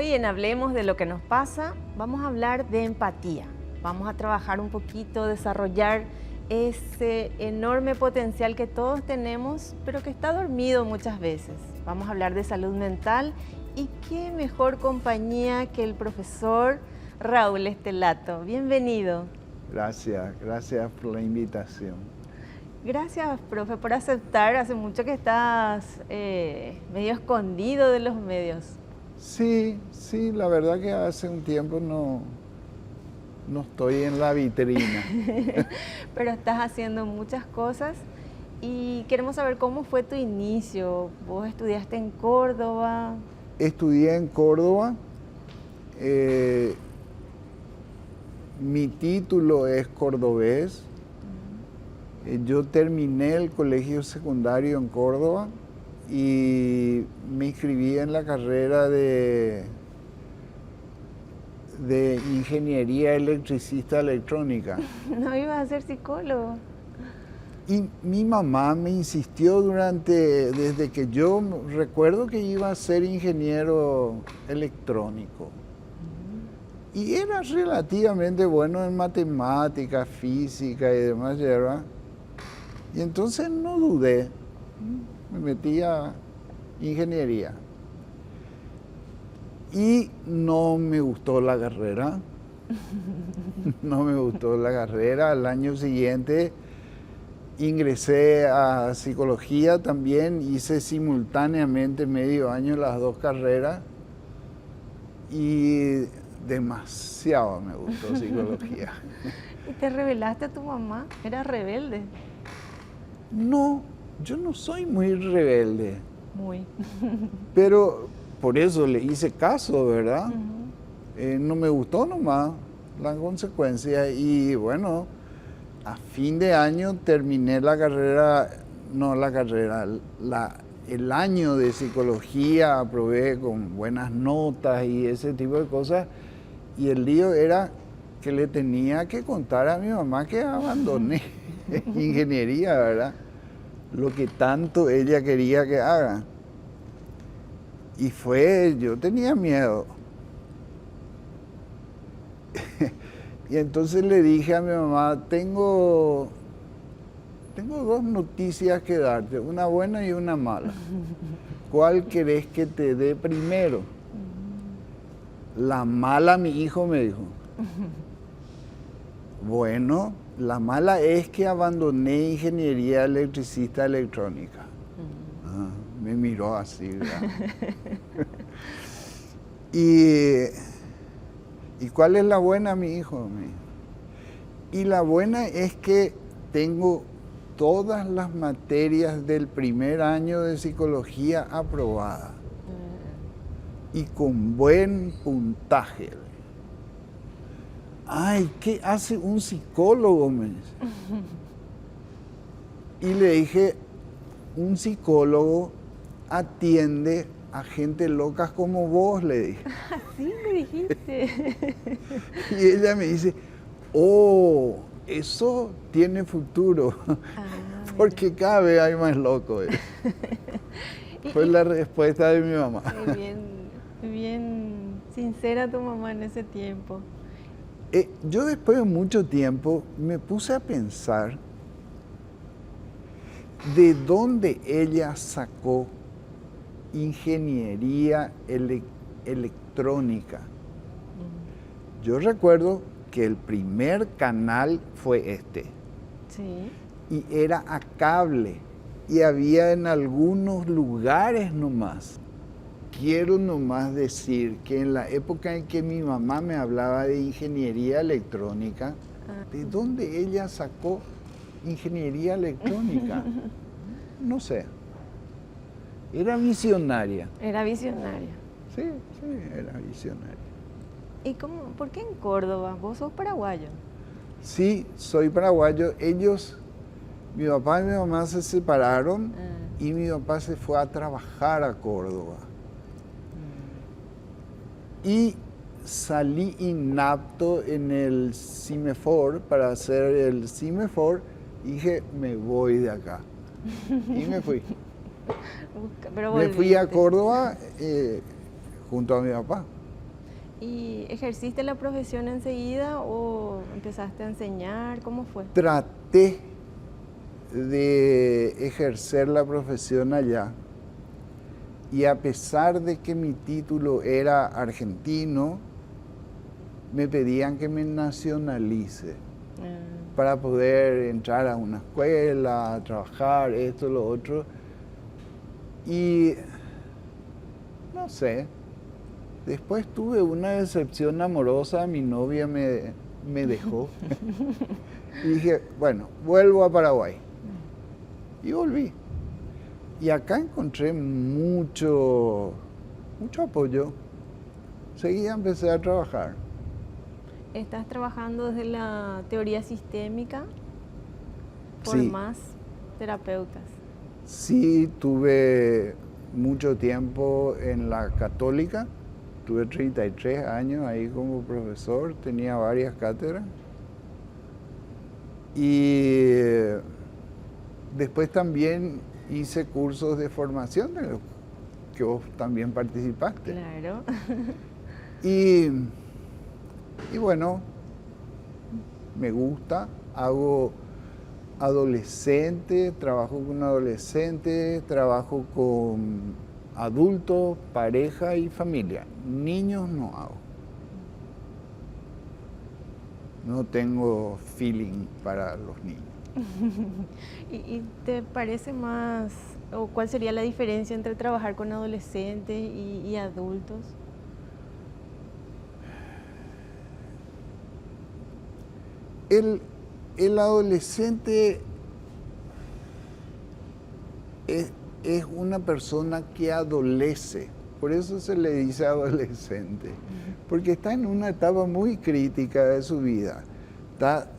Hoy en Hablemos de lo que nos pasa, vamos a hablar de empatía. Vamos a trabajar un poquito, desarrollar ese enorme potencial que todos tenemos, pero que está dormido muchas veces. Vamos a hablar de salud mental y qué mejor compañía que el profesor Raúl Estelato. Bienvenido. Gracias por la invitación. Gracias, profe, por aceptar. Hace mucho que estás medio escondido de los medios. Sí, la verdad que hace un tiempo no estoy en la vitrina. Pero estás haciendo muchas cosas y queremos saber cómo fue tu inicio. ¿Vos estudiaste en Córdoba? Estudié en Córdoba. Mi título es cordobés. Yo terminé el colegio secundario en Córdoba y me inscribí en la carrera de ingeniería electricista electrónica. No ibas a ser psicólogo. Y mi mamá me insistió desde que yo recuerdo que iba a ser ingeniero electrónico. Y era relativamente bueno en matemáticas, física y demás, ¿verdad? Y entonces no dudé, me metí a ingeniería. Y no me gustó la carrera. No me gustó la carrera. Al año siguiente ingresé a psicología también, hice simultáneamente medio año las dos carreras y demasiado me gustó psicología. ¿Y te rebelaste a tu mamá? ¿Eras rebelde? No, yo no soy muy rebelde. Muy. Pero por eso le hice caso, ¿verdad? No me gustó nomás la consecuencia y bueno, a fin de año terminé la carrera, el año de psicología, aprobé con buenas notas y ese tipo de cosas. Y el lío era que le tenía que contar a mi mamá que abandoné ingeniería, ¿verdad? Lo que tanto ella quería que haga. Y yo tenía miedo. Y entonces le dije a mi mamá, tengo dos noticias que darte, una buena y una mala. ¿Cuál querés que te dé primero? La mala, mi hijo me dijo. Bueno, la mala es que abandoné ingeniería electricista electrónica. Me miró así, ¿verdad? ¿Y cuál es la buena, mi hijo? Y la buena es que tengo todas las materias del primer año de psicología aprobadas. Y con buen puntaje. Ay, ¿qué hace un psicólogo? Me dice. Y le dije, un psicólogo atiende a gente loca como vos, le dije. Así me dijiste. Y ella me dice, oh, eso tiene futuro, porque cada vez hay más locos. Fue la respuesta de mi mamá. Bien sincera tu mamá en ese tiempo. Yo después de mucho tiempo me puse a pensar de dónde ella sacó ingeniería electrónica. Yo recuerdo que el primer canal fue este. Sí. Y era a cable. Y había en algunos lugares nomás. Quiero nomás decir que en la época en que mi mamá me hablaba de ingeniería electrónica, ¿de dónde ella sacó ingeniería electrónica? No sé. Era visionaria. Era visionaria. Sí, era visionaria. ¿Y por qué en Córdoba? ¿Vos sos paraguayo? Sí, soy paraguayo. Mi papá y mi mamá se separaron y mi papá se fue a trabajar a Córdoba. Y salí inapto en el CIMEFOR para hacer el CIMEFOR y dije, me voy de acá. Y me fui. Pero me fui a Córdoba junto a mi papá. ¿Y ejerciste la profesión enseguida o empezaste a enseñar? ¿Cómo fue? Traté de ejercer la profesión allá y a pesar de que mi título era argentino, me pedían que me nacionalice para poder entrar a una escuela, a trabajar, esto, lo otro. Y no sé, después tuve una decepción amorosa, mi novia me dejó. Y dije, bueno, vuelvo a Paraguay. Y volví. Y acá encontré mucho apoyo. Seguía, empecé a trabajar. ¿Estás trabajando desde la teoría sistémica por Sí. más terapeutas? Sí, tuve mucho tiempo en la Católica. Tuve 33 años ahí como profesor, tenía varias cátedras. Y después también hice cursos de formación, de los que vos también participaste. Claro. Y bueno, me gusta, hago adolescente, trabajo con adolescentes, trabajo con adultos, pareja y familia. Niños no hago. No tengo feeling para los niños. ¿Y te parece más, o cuál sería la diferencia entre trabajar con adolescentes y adultos? El adolescente es una persona que adolece, por eso se le dice adolescente, porque está en una etapa muy crítica de su vida, está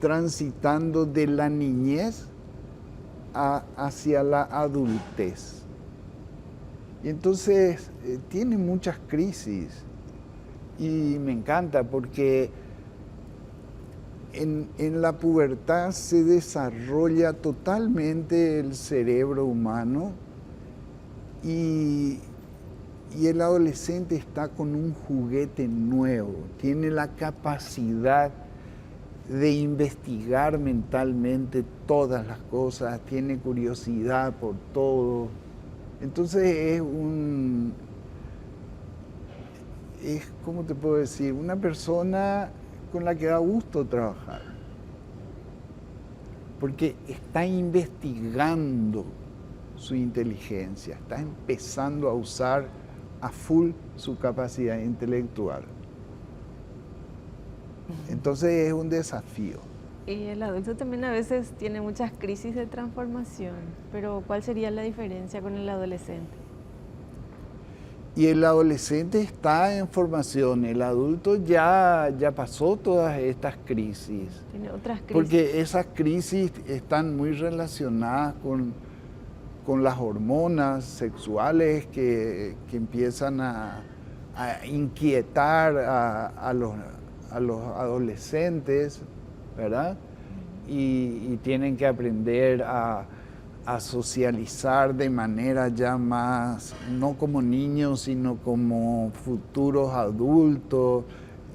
transitando de la niñez hacia la adultez. Y entonces tiene muchas crisis y me encanta porque en la pubertad se desarrolla totalmente el cerebro humano y el adolescente está con un juguete nuevo, tiene la capacidad de investigar mentalmente todas las cosas, tiene curiosidad por todo. Entonces ¿cómo te puedo decir? Una persona con la que da gusto trabajar, porque está investigando su inteligencia, está empezando a usar a full su capacidad intelectual. Entonces es un desafío. Y el adulto también a veces tiene muchas crisis de transformación, pero ¿cuál sería la diferencia con el adolescente? Y el adolescente está en formación, el adulto ya pasó todas estas crisis. Tiene otras crisis. Porque esas crisis están muy relacionadas con las hormonas sexuales que empiezan a inquietar a los adolescentes, ¿verdad? Y tienen que aprender a socializar de manera ya más, no como niños, sino como futuros adultos.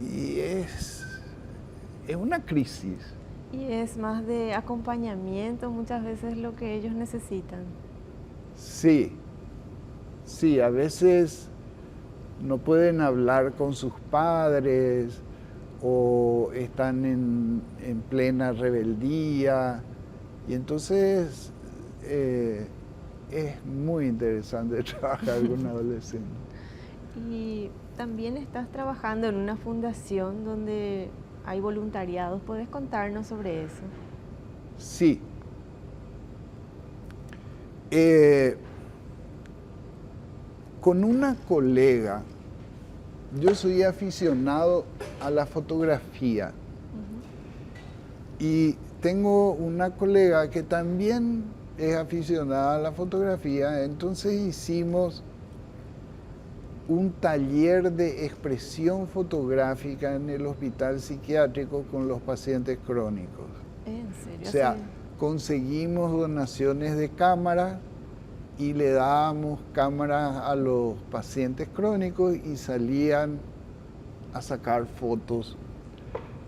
Y es una crisis. Y es más de acompañamiento muchas veces lo que ellos necesitan. Sí, a veces no pueden hablar con sus padres o están en plena rebeldía y entonces es muy interesante trabajar con adolescentes. Y también estás trabajando en una fundación donde hay voluntariados. ¿Puedes contarnos sobre eso? Sí. Con una colega, yo soy aficionado a la fotografía y tengo una colega que también es aficionada a la fotografía, entonces hicimos un taller de expresión fotográfica en el hospital psiquiátrico con los pacientes crónicos. ¿En serio? O sea, Sí. conseguimos donaciones de cámaras y le dábamos cámaras a los pacientes crónicos y salían a sacar fotos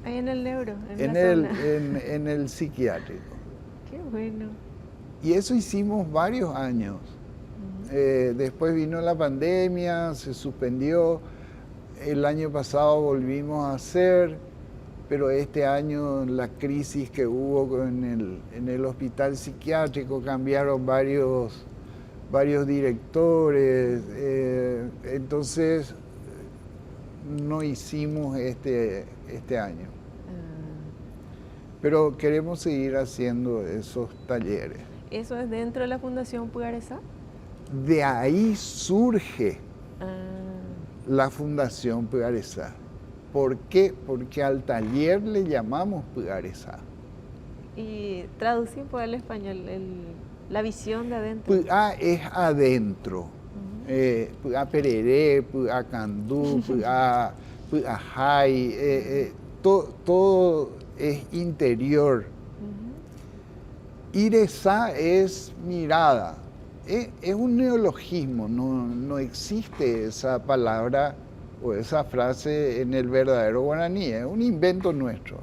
Ahí en el neuro, en el psiquiátrico. Qué bueno. Y eso hicimos varios años. Después vino la pandemia, se suspendió. El año pasado volvimos a hacer, pero este año la crisis que hubo en el hospital psiquiátrico, cambiaron varios directores, entonces no hicimos este año. Pero queremos seguir haciendo esos talleres. ¿Eso es dentro de la Fundación Pugaresá? De ahí surge la Fundación Pugaresá. ¿Por qué? Porque al taller le llamamos Pugaresá. Y traducir por el español, la visión de adentro. Puga es adentro. Puga pereré, puga candú, puga jai, todo es interior. Iresá es mirada. Es un neologismo, no existe esa palabra o esa frase en el verdadero guaraní, es un invento nuestro.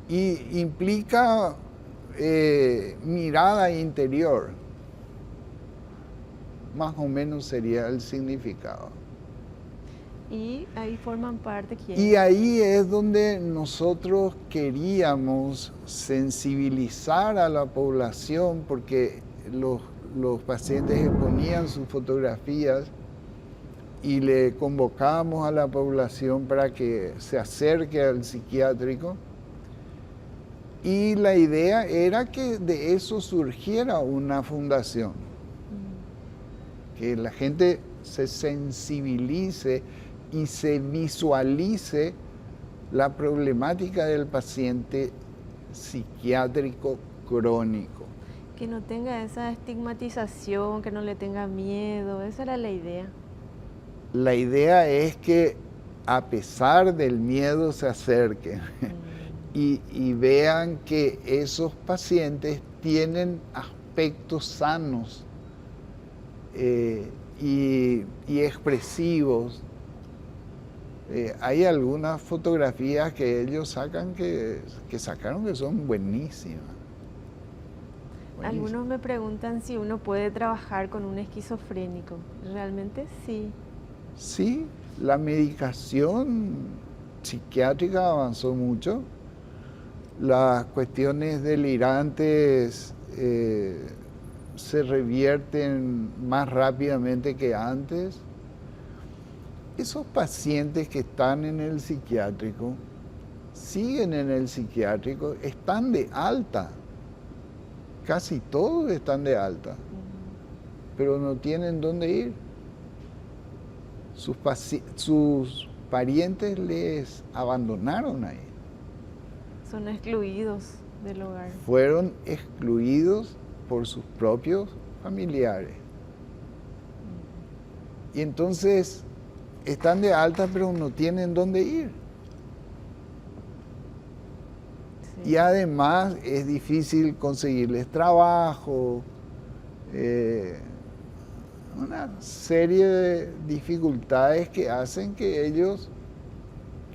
Y implica mirada interior, más o menos sería el significado. Y ahí forman parte ¿quién? Y ahí es donde nosotros queríamos sensibilizar a la población, porque los pacientes exponían sus fotografías y le convocábamos a la población para que se acerque al psiquiátrico. Y la idea era que de eso surgiera una fundación, que la gente se sensibilice y se visualice la problemática del paciente psiquiátrico crónico. Que no tenga esa estigmatización, que no le tenga miedo, esa era la idea. La idea es que a pesar del miedo se acerquen y vean que esos pacientes tienen aspectos sanos y expresivos. Hay algunas fotografías que ellos sacan que sacaron que son buenísimas. Algunos me preguntan si uno puede trabajar con un esquizofrénico. Realmente sí. Sí, la medicación psiquiátrica avanzó mucho. Las cuestiones delirantes se revierten más rápidamente que antes. Esos pacientes que están en el psiquiátrico, siguen en el psiquiátrico, están de alta. Casi todos están de alta, pero no tienen dónde ir. Sus parientes les abandonaron ahí. Son excluidos del hogar. Fueron excluidos por sus propios familiares. Y entonces están de alta, pero no tienen dónde ir. Sí. Y además es difícil conseguirles trabajo, una serie de dificultades que hacen que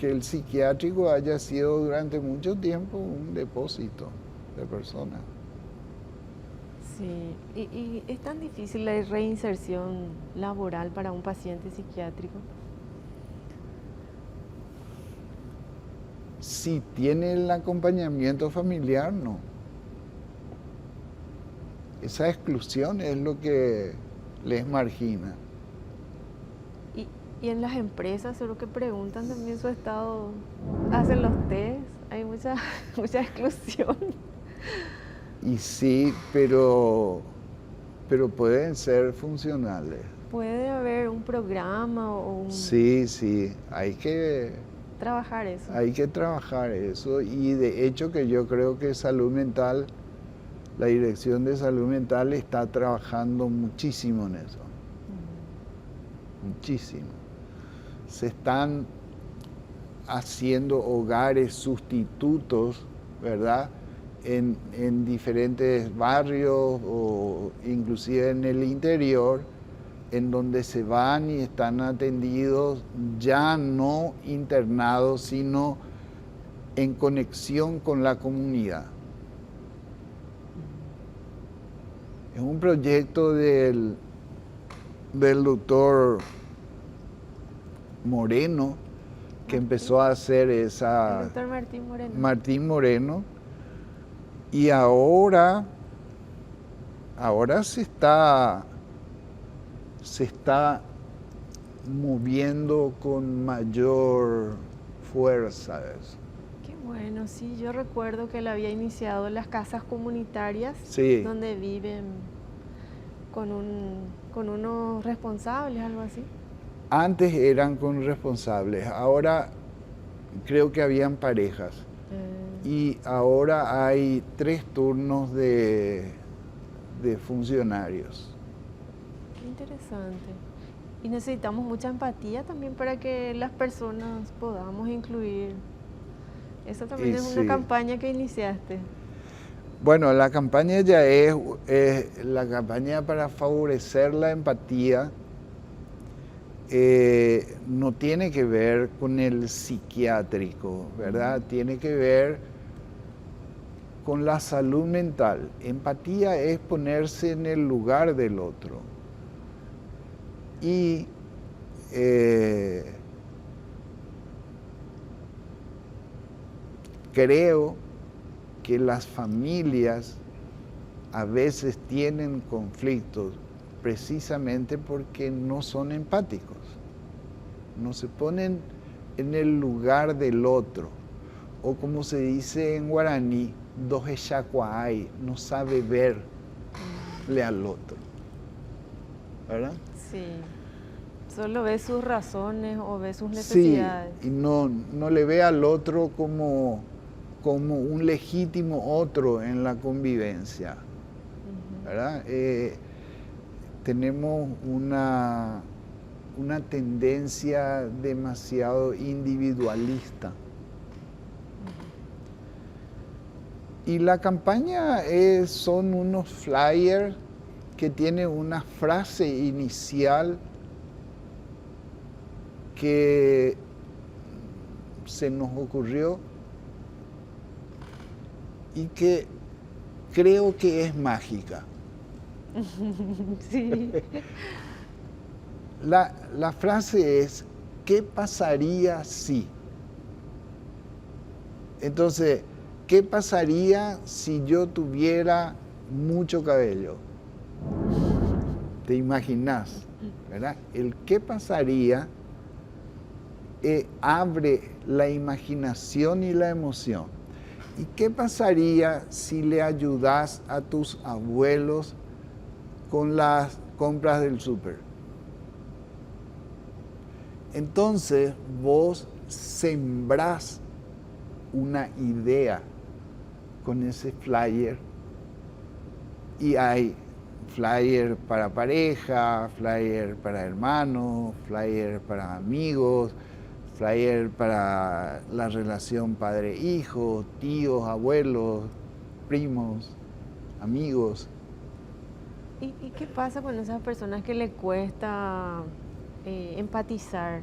el psiquiátrico haya sido durante mucho tiempo un depósito de personas. Sí, y es tan difícil la reinserción laboral para un paciente psiquiátrico. Si tiene el acompañamiento familiar, no. Esa exclusión es lo que les margina. Y en las empresas, seguro que preguntan también su estado, hacen los test, hay mucha exclusión. Y sí, pero pueden ser funcionales. ¿Puede haber un programa o un...? Sí, hay que trabajar eso. Hay que trabajar eso, y de hecho que yo creo que salud mental, la Dirección de Salud Mental está trabajando muchísimo en eso. Muchísimo. Se están haciendo hogares sustitutos, ¿verdad?, en diferentes barrios o inclusive en el interior, en donde se van y están atendidos ya no internados, sino en conexión con la comunidad. Es un proyecto del doctor Moreno, que empezó a hacer esa... El doctor Martín Moreno. Martín Moreno. Y ahora se está moviendo con mayor fuerza eso. Qué bueno, sí, yo recuerdo que él había iniciado las casas comunitarias, Sí. donde viven con unos responsables, algo así. Antes eran con responsables, ahora creo que habían parejas. Y ahora hay 3 turnos de funcionarios. Qué interesante. Y necesitamos mucha empatía también para que las personas podamos incluir. Eso también es una campaña que iniciaste. Bueno, la campaña ya es la campaña para favorecer la empatía. No tiene que ver con el psiquiátrico, ¿verdad? Tiene que ver con la salud mental. Empatía es ponerse en el lugar del otro. Y creo que las familias a veces tienen conflictos precisamente porque no son empáticos, no se ponen en el lugar del otro, o como se dice en guaraní, dojechacuay, no sabe verle al otro, ¿verdad? Sí, solo ve sus razones o ve sus necesidades. Sí, y no le ve al otro como un legítimo otro en la convivencia, ¿verdad? Tenemos una tendencia demasiado individualista. Y la campaña son unos flyers que tienen una frase inicial que se nos ocurrió y que creo que es mágica. Sí. La frase es, ¿qué pasaría si? Entonces, ¿qué pasaría si yo tuviera mucho cabello? ¿Te imaginas? ¿Verdad? El qué pasaría abre la imaginación y la emoción. ¿Y qué pasaría si le ayudas a tus abuelos con las compras del súper? Entonces vos sembrás una idea con ese flyer, y hay flyer para pareja, flyer para hermanos, flyer para amigos, flyer para la relación padre-hijo, tíos, abuelos, primos, amigos. ¿Y qué pasa con esas personas que le cuesta empatizar?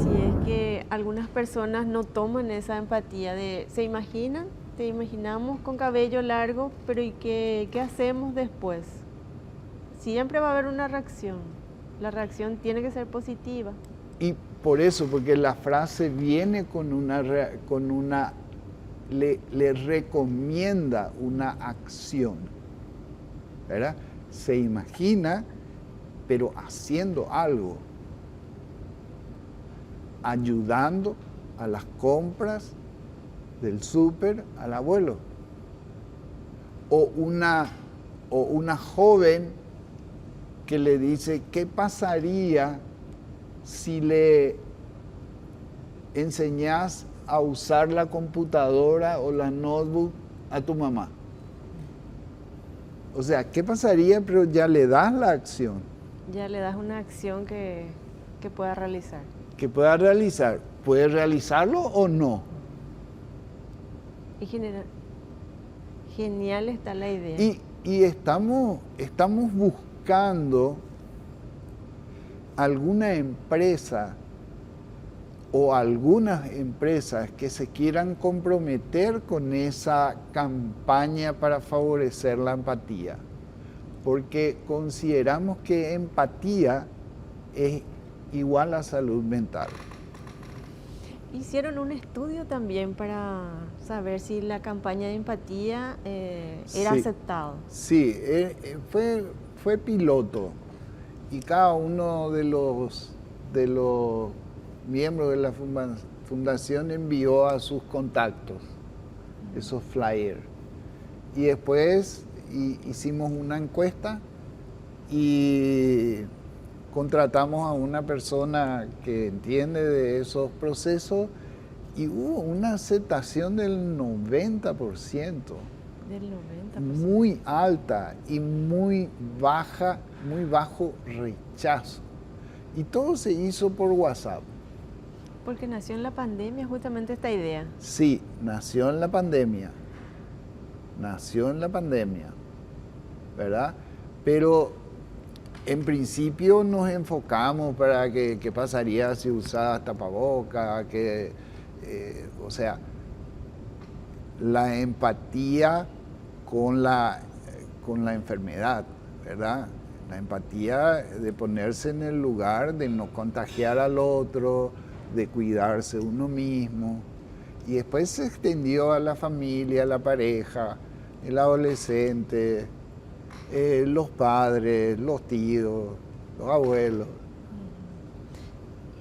Si es que algunas personas no toman esa empatía te imaginamos con cabello largo, pero ¿y qué hacemos después? Siempre va a haber una reacción. La reacción tiene que ser positiva. Y por eso, porque la frase viene le recomienda una acción, ¿verdad? Se imagina, pero haciendo algo, ayudando a las compras del súper al abuelo. O una joven que le dice, ¿qué pasaría si le enseñás a usar la computadora o la notebook a tu mamá? O sea, ¿qué pasaría? Pero ya le das la acción. Ya le das una acción que pueda realizar. Que pueda realizar. ¿Puede realizarlo o no? Genial está la idea. Y estamos buscando alguna empresa o algunas empresas que se quieran comprometer con esa campaña para favorecer la empatía, porque consideramos que empatía es igual a salud mental. Hicieron un estudio también para saber si la campaña de empatía era aceptado. Sí, fue piloto y cada uno de los miembros de la fundación envió a sus contactos esos flyers. Y después hicimos una encuesta y contratamos a una persona que entiende de esos procesos y hubo una aceptación del 90%. Del 90%. Muy alta y muy bajo rechazo. Y todo se hizo por WhatsApp. Porque nació en la pandemia justamente esta idea. Sí, nació en la pandemia. ¿Verdad? Pero en principio nos enfocamos para qué pasaría si usabas tapabocas, o sea, la empatía con la enfermedad, ¿verdad? La empatía de ponerse en el lugar, de no contagiar al otro, de cuidarse uno mismo. Y después se extendió a la familia, a la pareja, el adolescente, los padres, los tíos, los abuelos.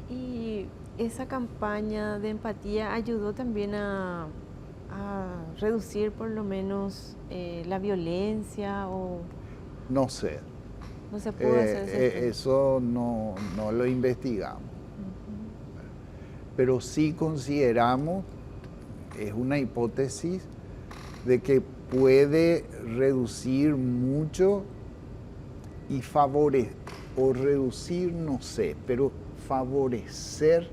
Y esa campaña de empatía ayudó también a reducir por lo menos la violencia o... No sé. No se pudo hacer eso no lo investigamos. Pero sí consideramos, es una hipótesis, de que puede reducir mucho y reducir, no sé, pero favorecer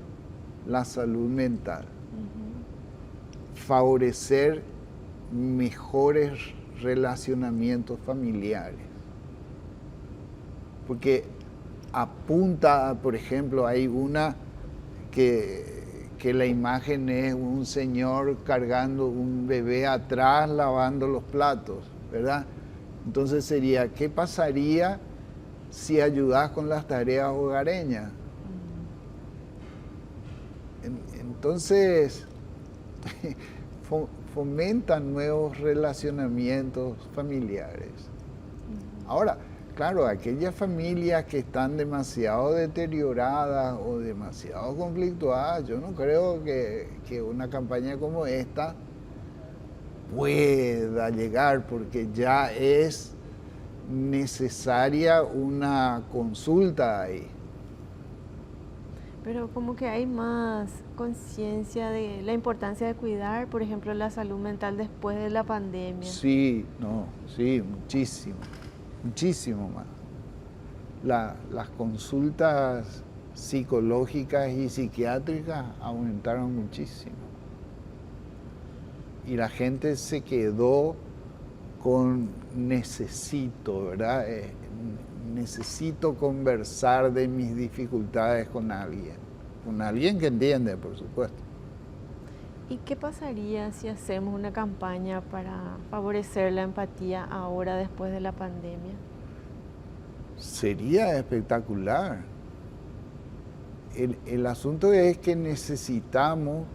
la salud mental. Favorecer mejores relacionamientos familiares. Porque apunta, por ejemplo, hay una que la imagen es un señor cargando un bebé atrás lavando los platos, ¿verdad? Entonces sería, ¿qué pasaría si ayudas con las tareas hogareñas? Entonces, fomentan nuevos relacionamientos familiares. Ahora, claro, aquellas familias que están demasiado deterioradas o demasiado conflictuadas, yo no creo que una campaña como esta pueda llegar, porque ya es necesaria una consulta ahí. Pero como que hay más conciencia de la importancia de cuidar, por ejemplo, la salud mental después de la pandemia. Sí, muchísimo más. Las consultas psicológicas y psiquiátricas aumentaron muchísimo. Y la gente se quedó con necesito, ¿verdad? Necesito conversar de mis dificultades con alguien que entiende, por supuesto. ¿Y qué pasaría si hacemos una campaña para favorecer la empatía ahora después de la pandemia? Sería espectacular. El asunto es que necesitamos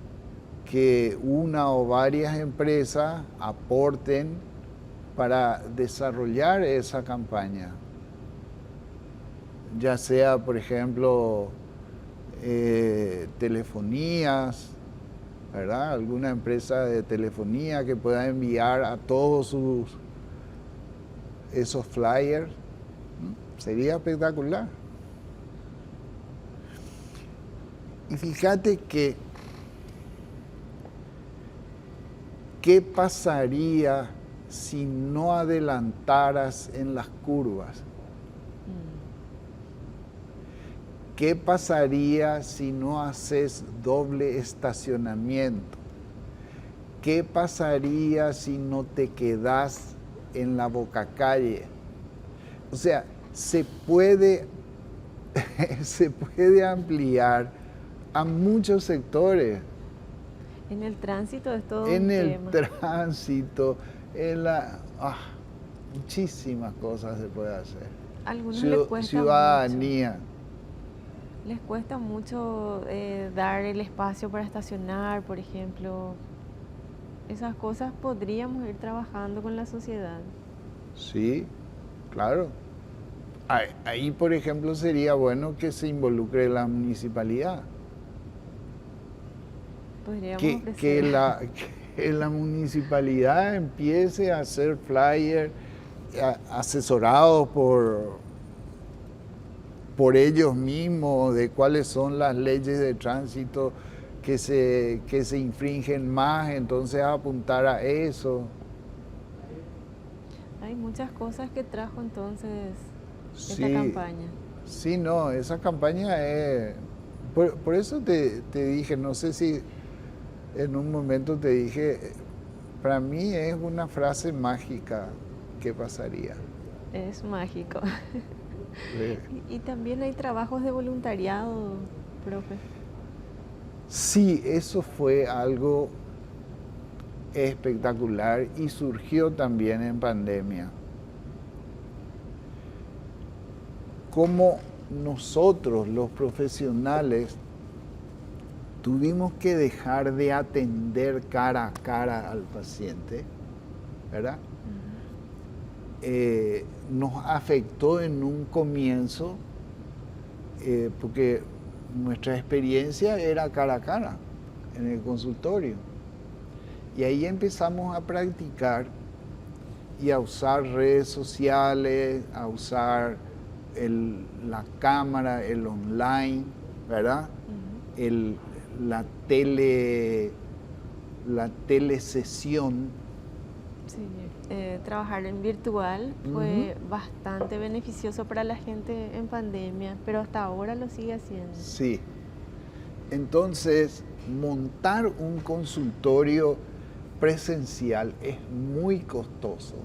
que una o varias empresas aporten para desarrollar esa campaña. Ya sea, por ejemplo, telefonías, ¿verdad? Alguna empresa de telefonía que pueda enviar a todos esos flyers. Sería espectacular. Y fíjate que, ¿qué pasaría si no adelantaras en las curvas? ¿Qué pasaría si no haces doble estacionamiento? ¿qué pasaría si no te quedas en la bocacalle? O sea, se puede ampliar a muchos sectores. En el tránsito es todo un En el tema. tránsito, muchísimas cosas se puede hacer. A algunos les cuesta Ciudadanía. Les cuesta mucho dar el espacio para estacionar, por ejemplo. Esas cosas podríamos ir trabajando con la sociedad. Sí, claro. Ahí, por ejemplo, sería bueno que se involucre la municipalidad. Podríamos Que ofrecer. la municipalidad empiece a hacer flyers asesorados por ellos mismos de cuáles son las leyes de tránsito que se infringen más, entonces apuntar a eso. Hay muchas cosas que trajo entonces esta Sí, campaña. sí, no, esa campaña es... Por eso te dije, no sé si en un momento te dije, para mí es una frase mágica, ¿qué pasaría? Es mágico. Sí. Y también hay trabajos de voluntariado, profe. Sí, eso fue algo espectacular y surgió también en pandemia. Como nosotros, los profesionales, tuvimos que dejar de atender cara a cara al paciente, ¿verdad? Nos afectó en un comienzo porque nuestra experiencia era cara a cara en el consultorio. Y ahí empezamos a practicar y a usar redes sociales, a usar la cámara, el online, ¿verdad? La telesesión. Sí, trabajar en virtual fue bastante beneficioso para la gente en pandemia, pero hasta ahora lo sigue haciendo. Sí. Entonces, montar un consultorio presencial es muy costoso,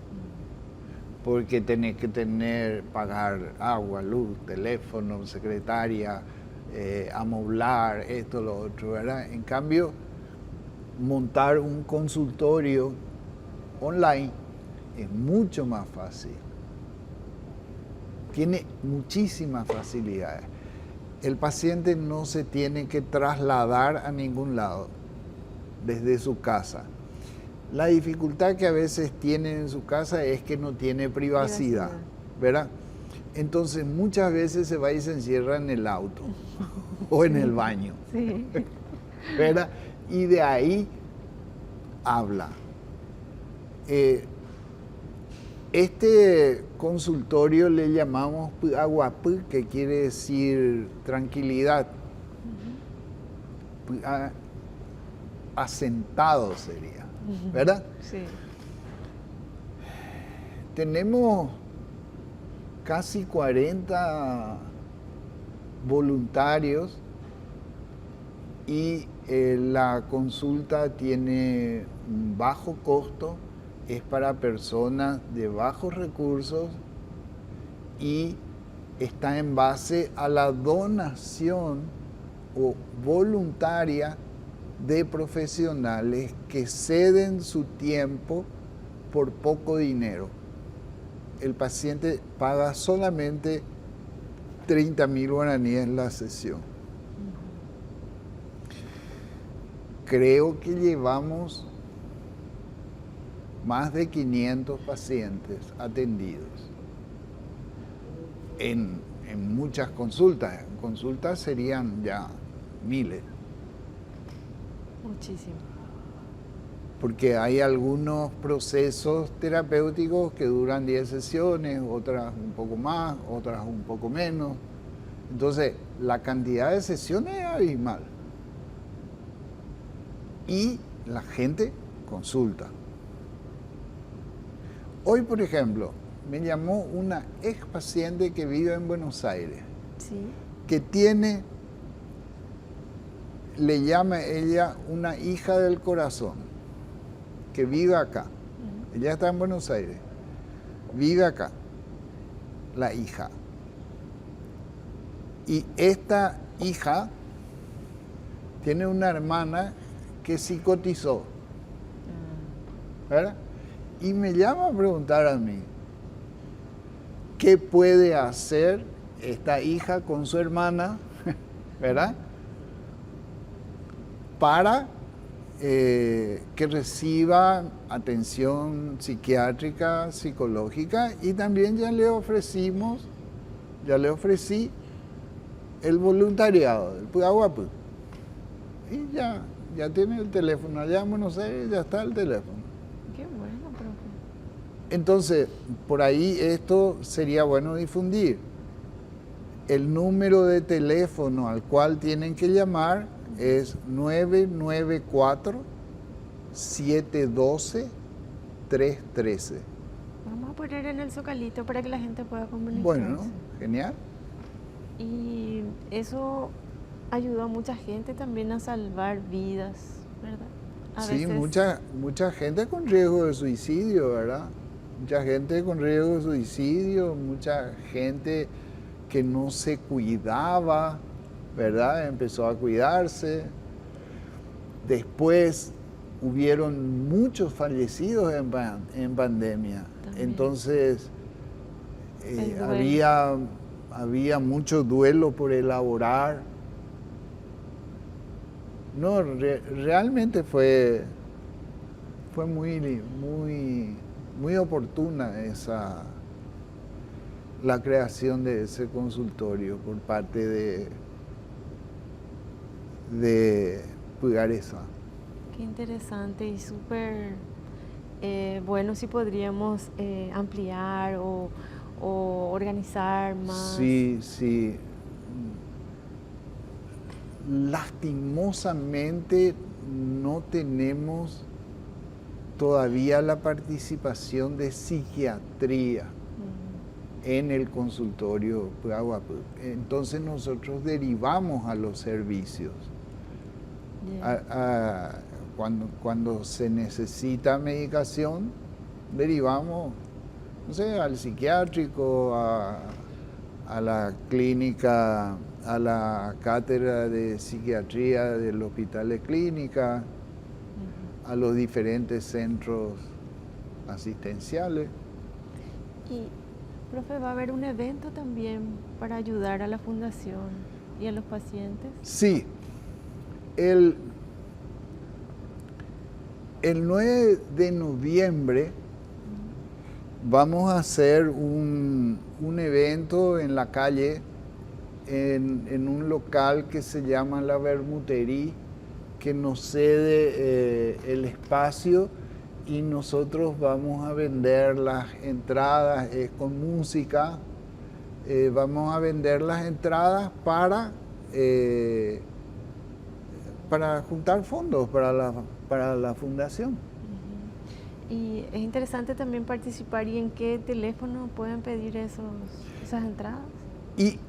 porque tenés que pagar agua, luz, teléfono, secretaria, amoblar, esto, lo otro, ¿verdad? En cambio, montar un consultorio online es mucho más fácil. Tiene muchísimas facilidades. El paciente no se tiene que trasladar a ningún lado desde su casa. La dificultad que a veces tiene en su casa es que no tiene privacidad, ¿verdad? Entonces muchas veces se va y se encierra en el auto o en el baño, Sí. ¿verdad? Y de ahí habla. Este consultorio le llamamos Aguapú, que quiere decir tranquilidad. Asentado sería, ¿verdad? Sí. Tenemos casi 40 voluntarios y la consulta tiene un bajo costo, es para personas de bajos recursos y está en base a la donación o voluntaria de profesionales que ceden su tiempo por poco dinero. El paciente paga solamente 30.000 guaraníes la sesión. Creo que llevamos más de 500 pacientes atendidos en muchas consultas. En consultas serían ya miles. Muchísimo. Porque hay algunos procesos terapéuticos que duran 10 sesiones, otras un poco más, otras un poco menos. Entonces, la cantidad de sesiones es abismal. Y la gente consulta. Hoy, por ejemplo, me llamó una ex paciente que vive en Buenos Aires, Sí. que le llama ella una hija del corazón. que vive acá. Ella está en Buenos Aires. Vive acá, la hija. Y esta hija tiene una hermana que sí cotizó, ¿verdad? Y me llama a preguntar a mí, ¿qué puede hacer esta hija con su hermana, ¿verdad? Para que reciba atención psiquiátrica, psicológica, y también ya le ofrecí el voluntariado, el Pudahuapu. Y ya tiene el teléfono, allá en Buenos Aires ya está el teléfono. Qué bueno, profe. Entonces, por ahí esto sería bueno difundir. El número de teléfono al cual tienen que llamar es 994-712-313. Vamos a poner en el zocalito para que la gente pueda comunicarse. Bueno, genial. Y eso ayudó a mucha gente también a salvar vidas, ¿verdad? Sí, mucha gente con riesgo de suicidio, ¿verdad? Mucha gente con riesgo de suicidio, mucha gente que no se cuidaba, ¿verdad? Empezó a cuidarse. Después hubieron muchos fallecidos en pandemia. También. Entonces había mucho duelo por elaborar. No, realmente fue muy oportuna la creación de ese consultorio por parte de Pugaresa. Qué interesante y súper bueno si podríamos ampliar o organizar más. Sí. Lastimosamente no tenemos todavía la participación de psiquiatría en el consultorio Pudahuapu. Entonces nosotros derivamos a los servicios. Cuando se necesita medicación, derivamos, no sé, al psiquiátrico, a la clínica, a la cátedra de psiquiatría del Hospital de Clínica, a los diferentes centros asistenciales. Y, profe, ¿va a haber un evento también para ayudar a la fundación y a los pacientes? Sí. El 9 de noviembre vamos a hacer un evento en la calle, en un local que se llama La Bermutería, que nos cede el espacio, y nosotros vamos a vender las entradas con música. Vamos a vender las entradas para juntar fondos para la fundación. Y es interesante también participar. ¿Y en qué teléfono pueden pedir esas entradas? Y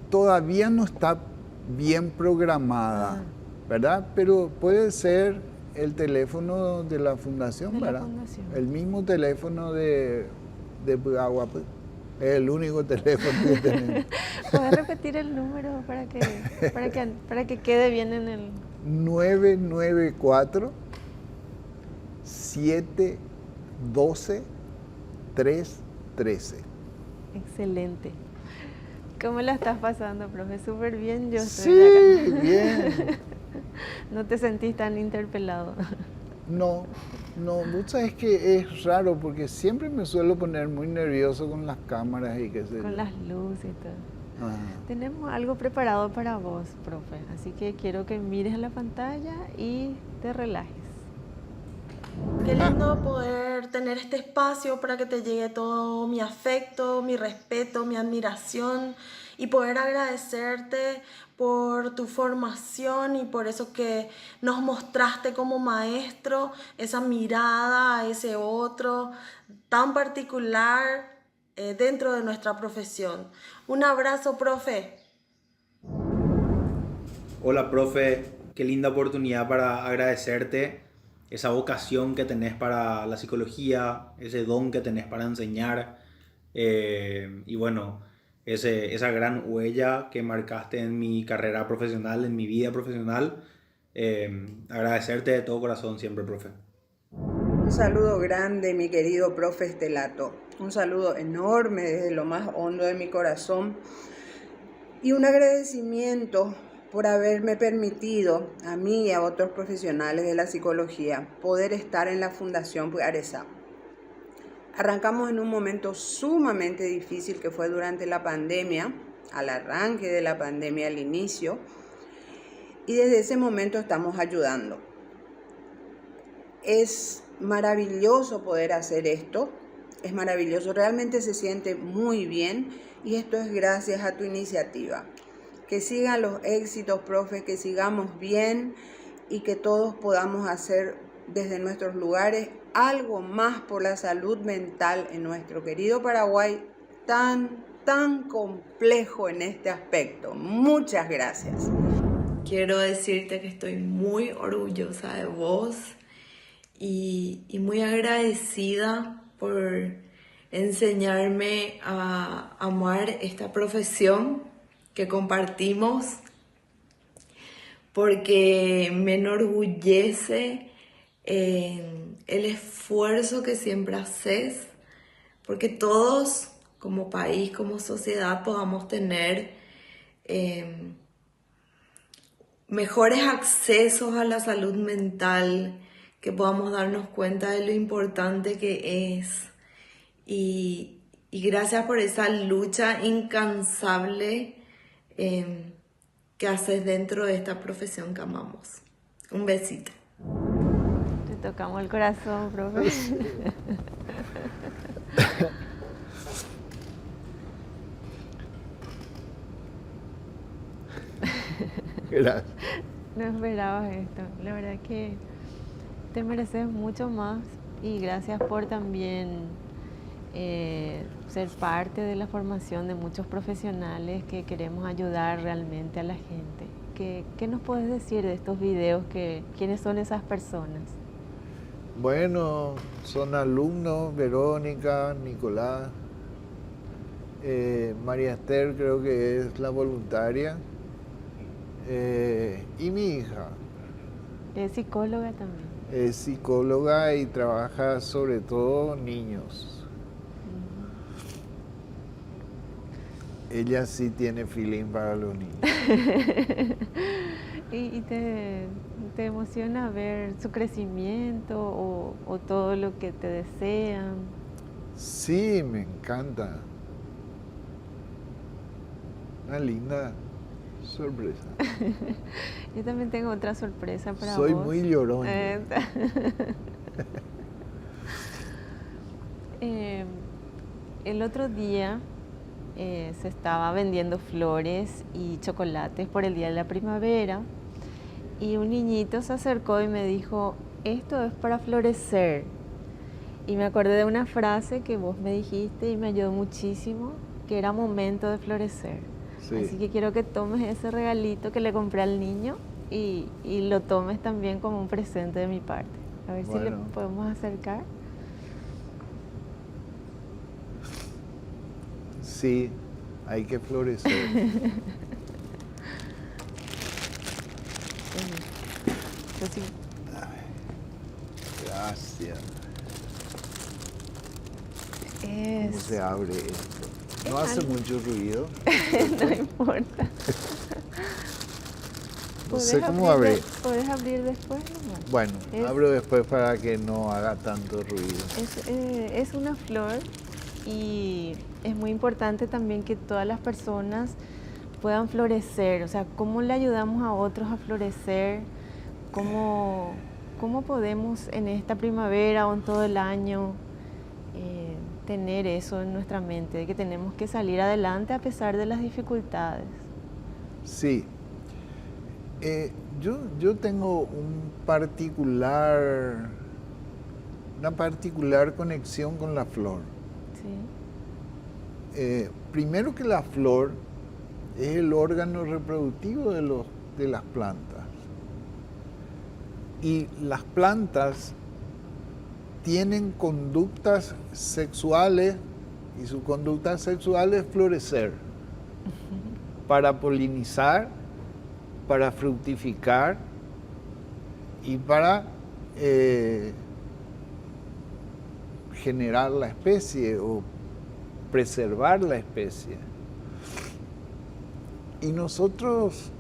todavía no está bien programada, ¿verdad? Pero puede ser el teléfono de la fundación, ¿verdad? El mismo teléfono de Pudahuapu. Es el único teléfono que tenemos. ¿Puedes repetir el número para que quede bien en el... 994-712-313. Excelente. ¿Cómo la estás pasando, profe? Súper bien, yo estoy acá. Bien. ¿No te sentís tan interpelado? No, vos sabés que es raro porque siempre me suelo poner muy nervioso con las cámaras y qué sé yo. Con las luces y todo. Tenemos algo preparado para vos, profe, así que quiero que mires a la pantalla y te relajes. Qué lindo poder tener este espacio para que te llegue todo mi afecto, mi respeto, mi admiración, y poder agradecerte por tu formación y por eso que nos mostraste como maestro, esa mirada a ese otro tan particular dentro de nuestra profesión. Un abrazo, profe. Hola, profe. Qué linda oportunidad para agradecerte esa vocación que tenés para la psicología, ese don que tenés para enseñar, y bueno, esa gran huella que marcaste en mi carrera profesional, en mi vida profesional. Agradecerte de todo corazón siempre, profe. Un saludo grande, mi querido profe Estelato. Un saludo enorme desde lo más hondo de mi corazón. Y un agradecimiento por haberme permitido, a mí y a otros profesionales de la psicología, poder estar en la Fundación Puaresa. Arrancamos en un momento sumamente difícil que fue durante la pandemia, al arranque de la pandemia, al inicio, y desde ese momento estamos ayudando. Es maravilloso poder hacer esto, es maravilloso, realmente se siente muy bien y esto es gracias a tu iniciativa. Que sigan los éxitos, profe, que sigamos bien y que todos podamos hacer desde nuestros lugares algo más por la salud mental en nuestro querido Paraguay tan complejo en este aspecto. Muchas gracias. Quiero decirte que estoy muy orgullosa de vos y muy agradecida por enseñarme a amar esta profesión que compartimos, porque me enorgullece el esfuerzo que siempre haces, porque todos como país, como sociedad podamos tener mejores accesos a la salud mental, que podamos darnos cuenta de lo importante que es. Y gracias por esa lucha incansable que haces dentro de esta profesión que amamos. Un besito. Te tocamos el corazón, profe. Gracias. No esperabas esto. La verdad que te mereces mucho más y gracias por también ser parte de la formación de muchos profesionales que queremos ayudar realmente a la gente. ¿Qué nos puedes decir de estos videos? ¿Quiénes son esas personas? Bueno, son alumnos, Verónica, Nicolás, María Esther creo que es la voluntaria, y mi hija. Es psicóloga también. Es psicóloga y trabaja sobre todo niños. Ella sí tiene feeling para los niños. ¿Y te emociona ver su crecimiento o todo lo que te desean? Sí, me encanta. Una linda sorpresa. Yo también tengo otra sorpresa para Soy vos. muy llorón. El otro día se estaba vendiendo flores y chocolates por el Día de la Primavera y un niñito se acercó y me dijo, esto es para florecer. Y me acordé de una frase que vos me dijiste y me ayudó muchísimo, que era momento de florecer. Sí. Así que quiero que tomes ese regalito que le compré al niño y lo tomes también como un presente de mi parte. A ver si le podemos acercar. Sí, hay que florecer. Sí. Gracias. ¿Cómo se abre esto? No hace mucho ruido. No importa. No sé cómo abrir. ¿Puedes abrir después nomás? Bueno, abro después para que no haga tanto ruido. Es una flor y es muy importante también que todas las personas puedan florecer. O sea, ¿cómo le ayudamos a otros a florecer? ¿Cómo podemos en esta primavera o en todo el año tener eso en nuestra mente, de que tenemos que salir adelante a pesar de las dificultades? Sí. Yo tengo una particular conexión con la flor. Sí. Primero que la flor es el órgano reproductivo de las plantas. Y las plantas tienen conductas sexuales y su conducta sexual es florecer, para polinizar, para fructificar y para generar la especie o preservar la especie. Y nosotros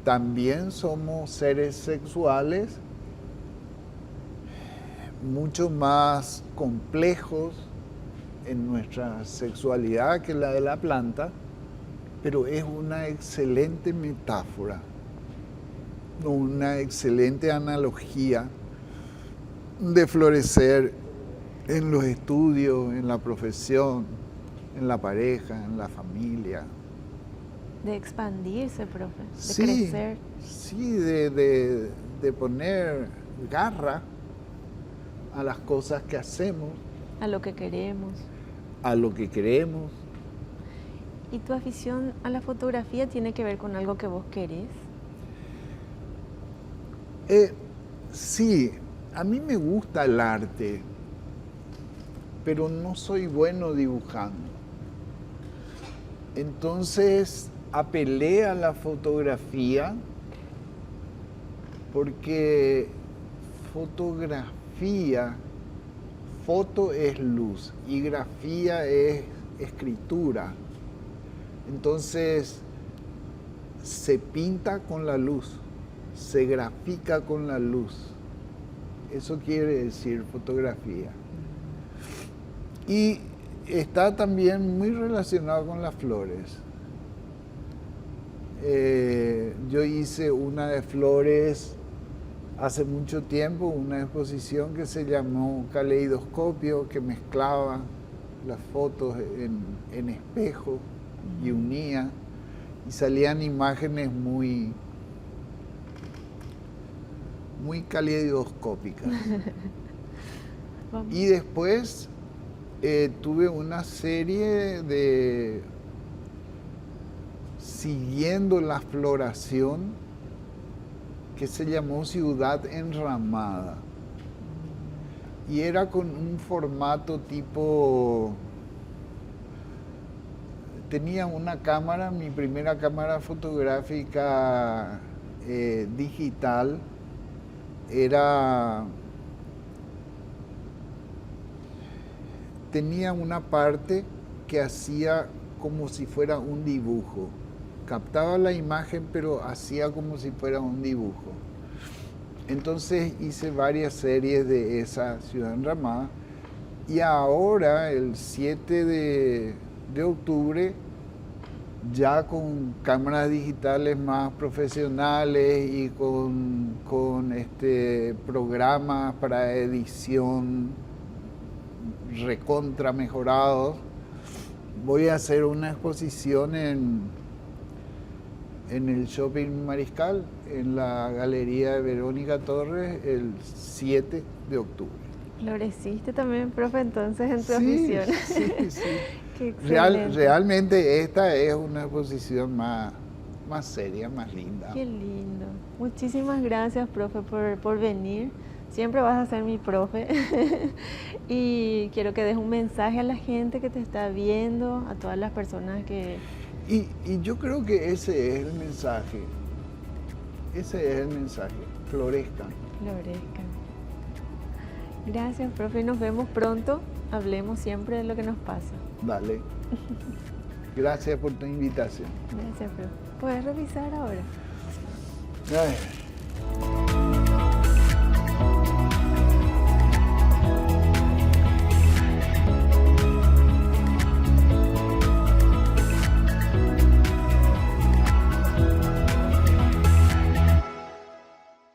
también somos seres sexuales mucho más complejos en nuestra sexualidad que la de la planta, pero es una excelente metáfora, una excelente analogía de florecer en los estudios, en la profesión, en la pareja, en la familia. De expandirse, profe, de Sí, crecer. sí, de poner garra a las cosas que hacemos, A lo que queremos. a lo que queremos. ¿Y tu afición a la fotografía tiene que ver con algo que vos querés? Sí, a mí me gusta el arte, pero no soy bueno dibujando. Entonces apelé a la fotografía porque fotografía, foto es luz y grafía es escritura. Entonces se pinta con la luz, se grafica con la luz. Eso quiere decir fotografía. Y está también muy relacionado con las flores. Yo hice una de flores hace mucho tiempo, una exposición que se llamó Caleidoscopio, que mezclaba las fotos en espejo y unía, y salían imágenes muy caleidoscópicas. Y después tuve una serie de siguiendo la floración que se llamó Ciudad Enramada. Y era con un formato tipo... Tenía una cámara, mi primera cámara fotográfica digital, tenía una parte que hacía como si fuera un dibujo. Captaba la imagen, pero hacía como si fuera un dibujo. Entonces hice varias series de esa Ciudad Enramada. Y ahora, el 7 de octubre, ya con cámaras digitales más profesionales y con programas para edición recontra mejorados, voy a hacer una exposición en el Shopping Mariscal, en la Galería de Verónica Torres, el 7 de octubre. Floreciste también, profe, entonces en tu afición. Sí. Qué excelente. Realmente esta es una exposición más seria, más linda. Qué lindo. Muchísimas gracias, profe, por venir. Siempre vas a ser mi profe. Y quiero que des un mensaje a la gente que te está viendo, a todas las personas que... Y yo creo que ese es el mensaje. Ese es el mensaje. Florezcan. Florezcan. Gracias, profe. Nos vemos pronto. Hablemos siempre de lo que nos pasa. Dale. Gracias por tu invitación. Gracias, profe. ¿Puedes revisar ahora? Ay.